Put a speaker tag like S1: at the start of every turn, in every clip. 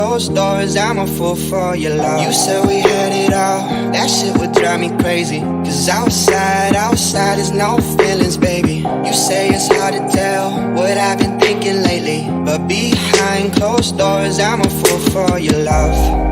S1: Closed doors, I'm a fool for your love. You said we had it all, that shit would drive me crazy. Cause outside is no feelings, baby. You say it's hard to tell what I've been thinking lately, but behind closed doors, I'm a fool for your love.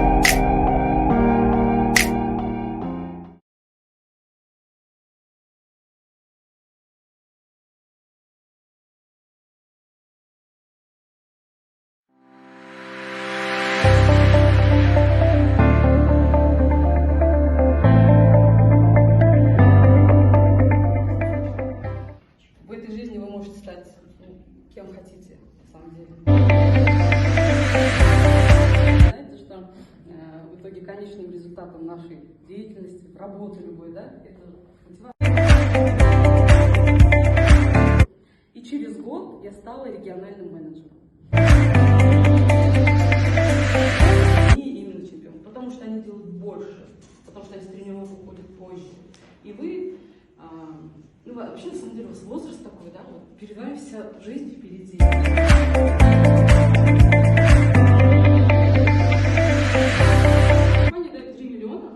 S2: Кем хотите, на самом деле. Знаете, что в итоге конечным результатом нашей деятельности, работы любой, да, это мотивация. И через год я стала региональным менеджером. И именно чемпион, потому что они делают больше, потому что они с тренировок уходят позже. И вы... Ну, вообще, на самом деле, у вас возраст такой, да, вот перед вами вся жизнь впереди. Компания дает 3 миллиона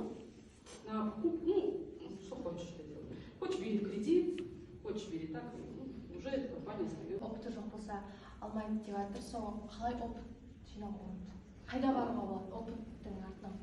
S2: на покупку, ну, что хочешь ты делать. Хочешь бери кредит, хочешь бери так, ну, уже эта компания остается.
S3: Опыты жоқ болса, алмаймын деп жатыр, соған қалай опыт жинауға болады? Қайда баруға болады опыттың артынан?